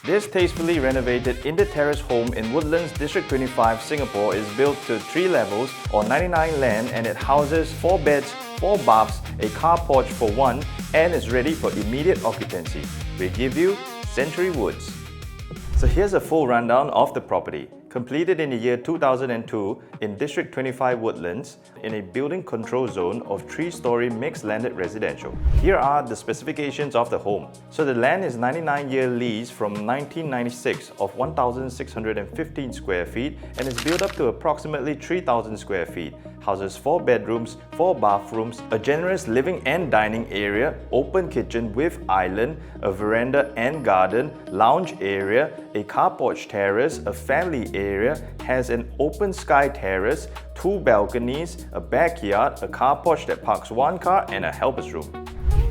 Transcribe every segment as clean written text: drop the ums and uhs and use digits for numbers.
This tastefully renovated Inter-Terrace home in Woodlands, District 25, Singapore is built to 3 levels or 99 land, and it houses 4 beds, 4 baths, a car porch for 1, and is ready for immediate occupancy. We give you Century Woods. So here's a full rundown of the property. Completed in the year 2002 in District 25 Woodlands in a building control zone of 3-story mixed landed residential. Here are the specifications of the home. So the land is 99-year lease from 1996 of 1,615 square feet and is built up to approximately 3,000 square feet. Houses 4 bedrooms, 4 bathrooms, a generous living and dining area, open kitchen with island, a veranda and garden, lounge area, a car porch terrace, a family area, has an open sky terrace, 2 balconies, a backyard, a car porch that parks 1 car, and a helper's room.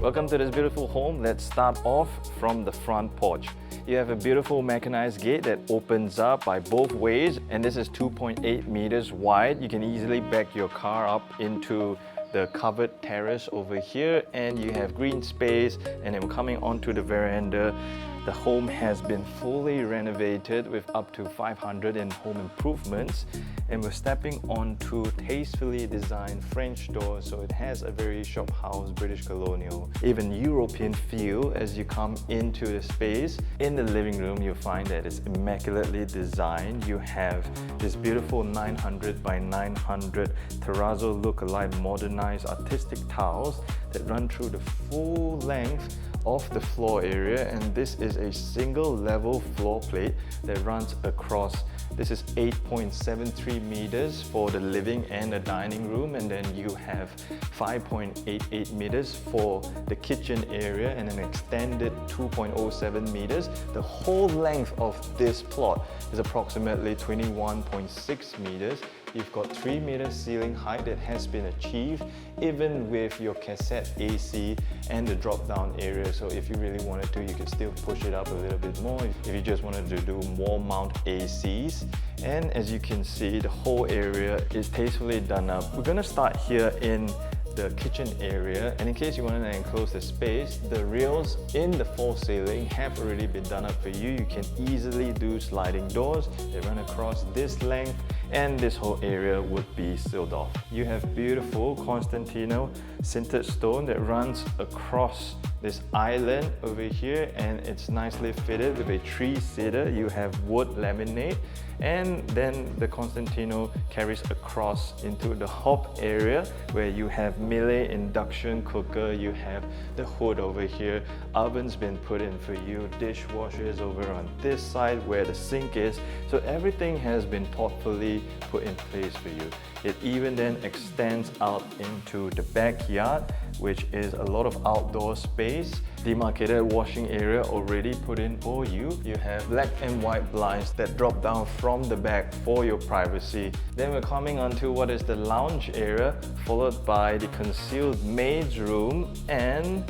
Welcome to this beautiful home. Let's start off from the front porch. You have a beautiful mechanized gate that opens up by both ways, and this is 2.8 meters wide. You can easily back your car up into the covered terrace over here, and you have green space. And then coming onto the veranda, the home has been fully renovated with up to 500 in home improvements, and we're stepping onto tastefully designed French doors, so it has a very shophouse, British colonial, even European feel as you come into the space. In the living room, you'll find that it's immaculately designed. You have this beautiful 900 by 900 terrazzo look-alike modernized artistic tiles that run through the full length of the floor area, and this is a single level floor plate that runs across. This is 8.73 meters for the living and the dining room, and then you have 5.88 meters for the kitchen area and an extended 2.07 meters. The whole length of this plot is approximately 21.6 meters. You've got 3 meters ceiling height that has been achieved even with your cassette AC and the drop down area. So if you really wanted to, you can still push it up a little bit more if you just wanted to do wall mount ACs. And as you can see, the whole area is tastefully done up. We're gonna start here in the kitchen area, and in case you want to enclose the space, the rails in the false ceiling have already been done up for you. You can easily do sliding doors. They run across this length, and this whole area would be sealed off. You have beautiful Constantino sintered stone that runs across this island over here, and it's nicely fitted with a 3-seater. You have wood laminate, and then the Constantino carries across into the hob area where you have Miele induction cooker. You have the hood over here, oven's been put in for you, dishwashers over on this side where the sink is. So everything has been thoughtfully put in place for you. It even then extends out into the backyard, which is a lot of outdoor space. Demarcated washing area already put in for you. You have black and white blinds that drop down from the back for your privacy. Then we're coming onto what is the lounge area, followed by the concealed maid's room, and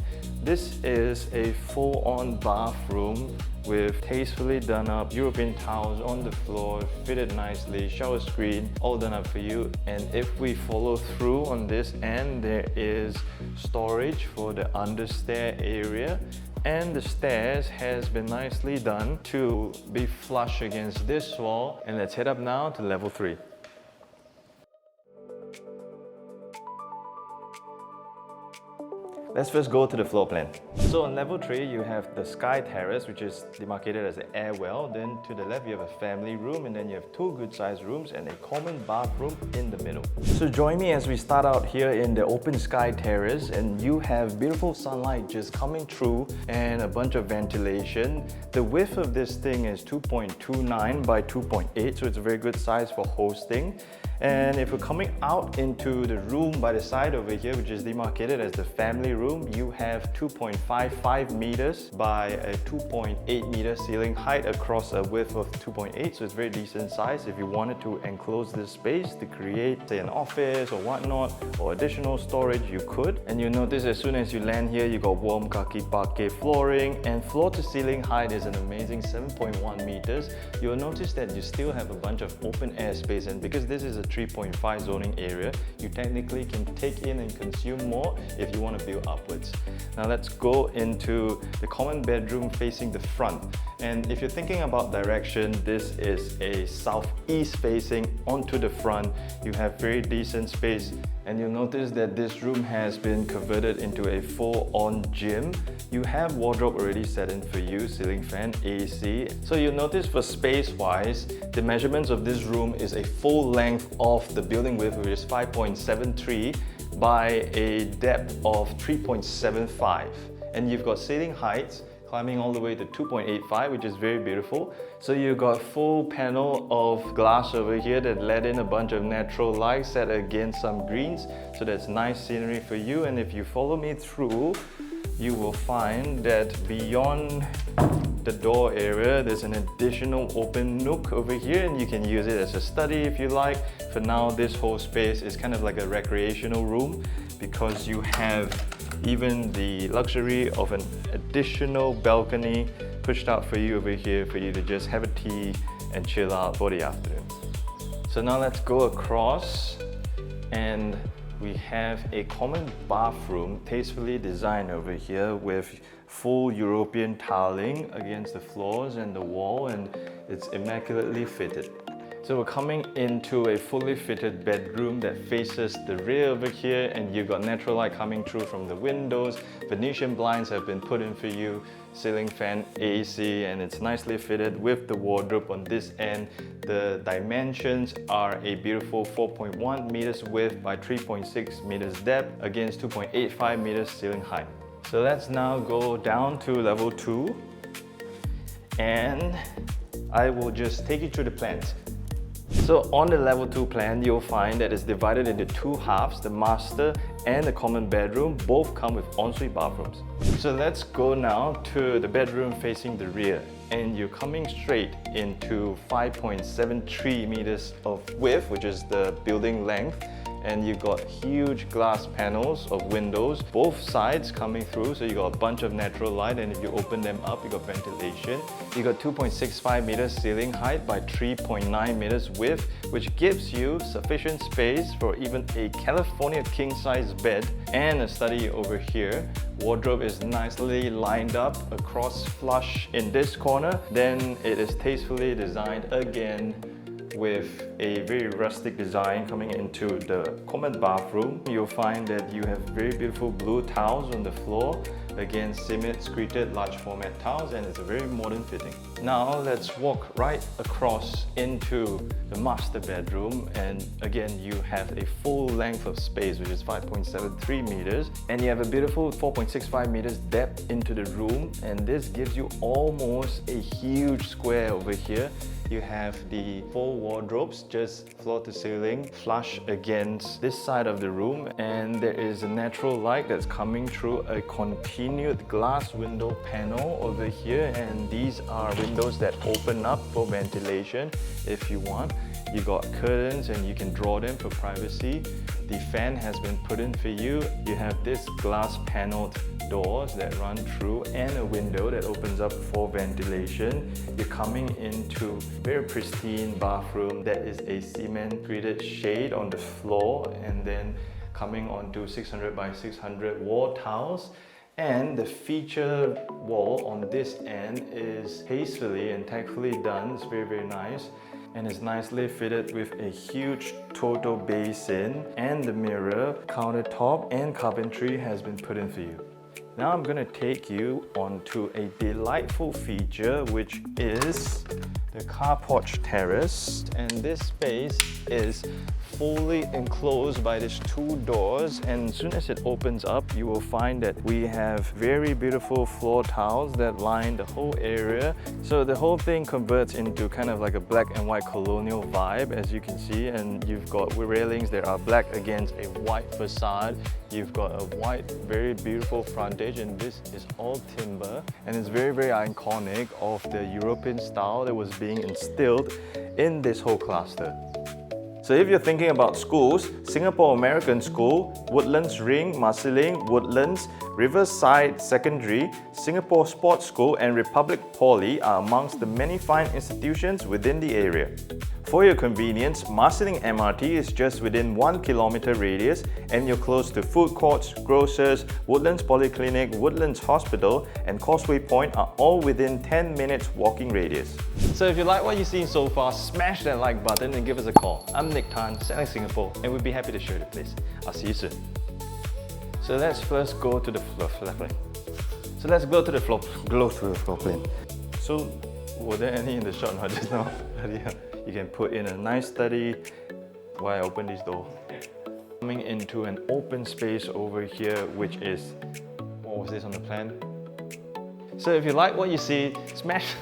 this is a full-on bathroom with tastefully done up European towels on the floor, fitted nicely, shower screen, all done up for you. And if we follow through on this end, there is storage for the understair area, and the stairs has been nicely done to be flush against this wall. And let's head up now to level 3. Let's first go to the floor plan. So on level 3, you have the sky terrace, which is demarcated as an air well. Then to the left, you have a family room, and then you have 2 good-sized rooms and a common bathroom in the middle. So join me as we start out here in the open sky terrace, and you have beautiful sunlight just coming through and a bunch of ventilation. The width of this thing is 2.29 by 2.8, so it's a very good size for hosting. And if we're coming out into the room by the side over here, which is demarcated as the family room, you have 2.55 meters by a 2.8 meter ceiling height across a width of 2.8, so it's very decent size. If you wanted to enclose this space to create, say, an office or whatnot, or additional storage, you could. And you'll notice as soon as you land here, you got warm kaki pake flooring, and floor to ceiling height is an amazing 7.1 meters. You'll notice that you still have a bunch of open air space, and because this is a 3.5 zoning area, you technically can take in and consume more if you want to build upwards. Now let's go into the common bedroom facing the front. And if you're thinking about direction, this is a southeast facing onto the front. You have very decent space, and you'll notice that this room has been converted into a full-on gym. You have wardrobe already set in for you, ceiling fan, AC. So you'll notice for space-wise, the measurements of this room is a full length of the building width, which is 5.73 by a depth of 3.75. And you've got ceiling heights climbing all the way to 2.85, which is very beautiful. So you've got full panel of glass over here that let in a bunch of natural light set against some greens. So that's nice scenery for you. And if you follow me through, you will find that beyond the door area, there's an additional open nook over here, and you can use it as a study if you like. For now, this whole space is kind of like a recreational room because you have even the luxury of an additional balcony pushed out for you over here for you to just have a tea and chill out for the afternoon. So now let's go across, and we have a common bathroom, tastefully designed over here with full European tiling against the floors and the wall, and it's immaculately fitted. So we're coming into a fully fitted bedroom that faces the rear over here, and you've got natural light coming through from the windows. Venetian blinds have been put in for you, ceiling fan, AC, and it's nicely fitted with the wardrobe on this end. The dimensions are a beautiful 4.1 meters width by 3.6 meters depth against 2.85 meters ceiling height. So let's now go down to level 2, and I will just take you through the plans. So on the level 2 plan, you'll find that it's divided into two halves. The master and the common bedroom both come with ensuite bathrooms. So let's go now to the bedroom facing the rear, and you're coming straight into 5.73 meters of width, which is the building length. And you've got huge glass panels of windows, both sides coming through, so you got a bunch of natural light, and if you open them up, you got ventilation. You got 2.65 meters ceiling height by 3.9 meters width, which gives you sufficient space for even a California king-size bed and a study over here. Wardrobe is nicely lined up across flush in this corner. Then it is tastefully designed again with a very rustic design coming into the common bathroom. You'll find that you have very beautiful blue tiles on the floor, again cement-screeded large format tiles, and it's a very modern fitting. Now let's walk right across into the master bedroom, and again you have a full length of space, which is 5.73 meters, and you have a beautiful 4.65 meters depth into the room, and this gives you almost a huge square over here. You have the full wardrobes, just floor to ceiling, flush against this side of the room, and there is a natural light that's coming through a continued glass window panel over here, and these are windows that open up for ventilation if you want. You got curtains and you can draw them for privacy. The fan has been put in for you. You have this glass paneled doors that run through and a window that opens up for ventilation. You're coming into a very pristine bathroom that is a cement treated shade on the floor, and then coming onto 600 by 600 wall tiles. And the feature wall on this end is hastily and tactfully done. It's very, very nice. And it's nicely fitted with a huge total basin, and the mirror, countertop, and carpentry has been put in for you. Now I'm going to take you onto a delightful feature, which is the car porch terrace. And this space is fully enclosed by these two doors, and as soon as it opens up, you will find that we have very beautiful floor tiles that line the whole area. So the whole thing converts into kind of like a black and white colonial vibe, as you can see, and you've got railings that are black against a white facade. You've got a white, very beautiful frontage, and this is all timber, and it's very, very iconic of the European style that was being instilled in this whole cluster. So if you're thinking about schools, Singapore American School, Woodlands Ring, Marsiling, Woodlands, Riverside Secondary, Singapore Sports School and Republic Poly are amongst the many fine institutions within the area. For your convenience, Marsiling MRT is just within 1 kilometer radius and you're close to food courts, grocers, Woodlands Polyclinic, Woodlands Hospital and Causeway Point are all within 10 minutes walking radius. So if you like what you've seen so far, smash that like button and give us a call. I'm Nick Tan, Selling Singapore, and we'd be happy to show you the place. I'll see you soon. So let's first go to the floor plan. So were there any in the shot not just now? You can put in a nice study while I open this door. Coming into an open space over here, which is, what was this on the plan? So if you like what you see, smash